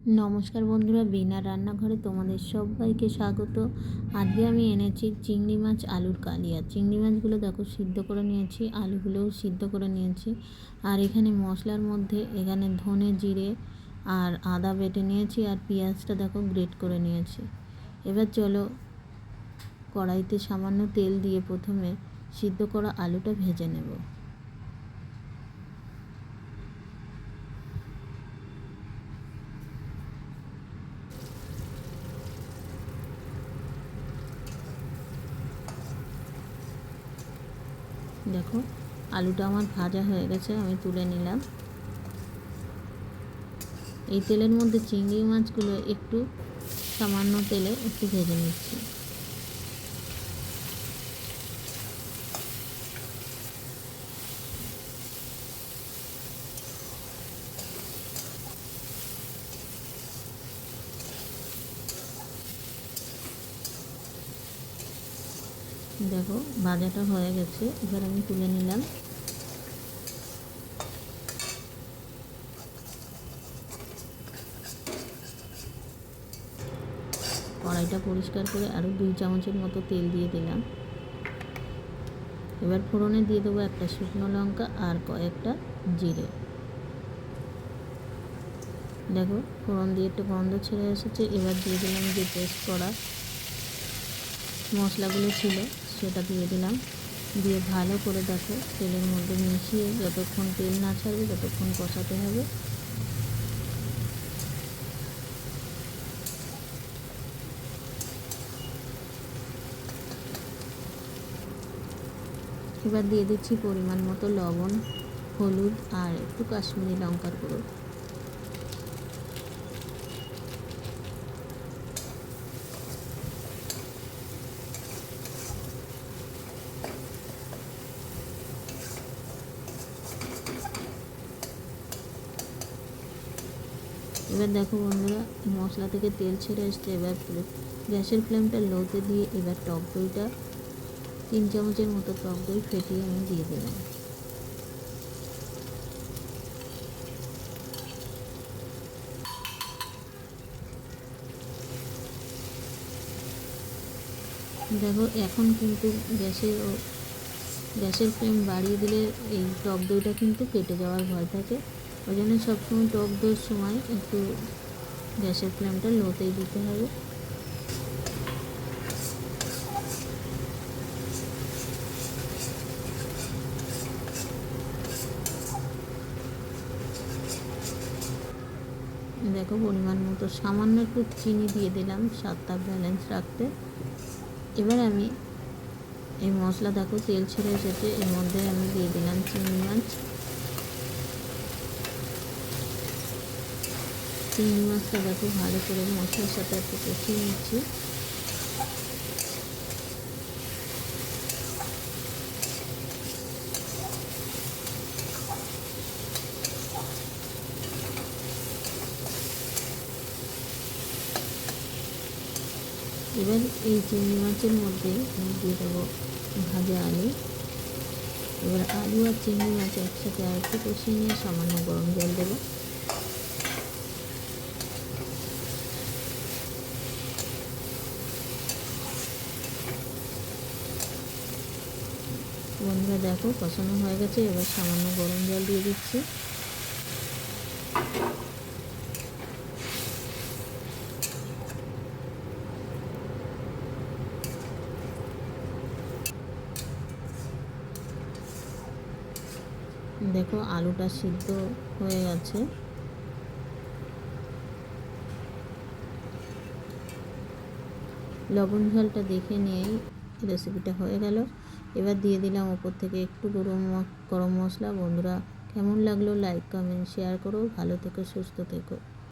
নমস্কার বন্ধুরা, বিনা রান্নাঘরে তোমাদের সবাইকে স্বাগত। আজকে আমি এনেছি চিংড়ি মাছ আলুর কালিয়া। চিংড়ি মাছগুলো দেখো সিদ্ধ করে নিয়েছি, আলুগুলোও সিদ্ধ করে নিয়েছি। আর এখানে মশলার মধ্যে এখানে ধনে জিরে আর আদা বেটে নিয়েছি, আর পেঁয়াজটা দেখো গ্রেট করে নিয়েছি। এবার চলো কড়াইতে সামান্য তেল দিয়ে প্রথমে সিদ্ধ করা আলুটা ভেজে নেব। দেখো আলুটা আমার ভাজা হয়ে গেছে, আমি তুলে নিলাম। এই তেলের মধ্যে চিংড়ি মাছগুলো একটু সামান্য তেলে একটু ভেজে নিচ্ছি। দেখো ভাজাটা হয়ে গেছে, এবার আমি তুলে নিলাম। কড়াইটা পরিষ্কার করে আরও 2 চামচের মতো তেল দিয়ে দিলাম। এবার ফোড়নে দিয়ে দেবো একটা শুকনো লঙ্কা আর কয়েকটা জিরে। দেখো ফোড়ন দিয়ে একটু গন্ধ ছেড়ে এসেছে। এবার দিয়ে দিলাম যে পেস্ট করা মশলাগুলো ছিল সেটা দিয়ে দিলাম। দিয়ে ভালো করে দেখো তেলের মধ্যে মিশিয়ে যতক্ষণ তেল না ছাড়বে ততক্ষণ কষাতে হবে। এবার দিয়ে দিচ্ছি পরিমাণ মতো লবণ, হলুদ আর একটু কাশ্মীরি লঙ্কার গুঁড়ো। এবার দেখো বন্ধুরা মশলা থেকে তেল ছেড়ে এসছে। এবার গ্যাসের ফ্লেমটা লোতে দিয়ে এবার টক দইটা 3 চামচের মতো টক দই ফেটিয়ে আমি দিয়ে দিলাম। দেখো এখন কিন্তু গ্যাসের ফ্লেম বাড়িয়ে দিলে এই টক দইটা কিন্তু কেটে যাওয়ার ভয় থাকে। ওই জন্য সবসময় টক দইয়ের সময় একটু গ্যাসের ফ্লেমটা লোতেই দিতে হবে। দেখো পরিমাণ মতো সামান্য একটু চিনি দিয়ে দিলাম স্বাদটা ব্যালেন্স রাখতে। এবার আমি এই মশলা দেখো তেল ছেড়ে এসেছে, এর মধ্যে আমি দিয়ে দিলাম চিংড়ি মাছটা দেখো ভালো করে মশলার সাথে একটু কষিয়ে নিচ্ছি। এবার এই চিংড়ি মাছের মধ্যে আমি দিয়ে দেবো ভাজা আলু। এবার আলু আর চিংড়ি মাছ একসাথে আর একটু কষিয়ে নিয়ে সামান্য গরম জল দেবো। বন্ধুরা দেখো কষানো হয়ে গেছে, এবার সামান্য গরম জল দিয়ে দিচ্ছি। দেখো আলুটা সিদ্ধ হয়ে গেছে। লবণ ঝালটা দেখে নিয়েই রেসিপিটা হয়ে গেল। এবার দিয়ে দিলাম ওপর থেকে একটু গরম মশলা। বন্ধুরা কেমন লাগলো লাইক কমেন্ট শেয়ার করো। ভালো থেকো, সুস্থ থেকো।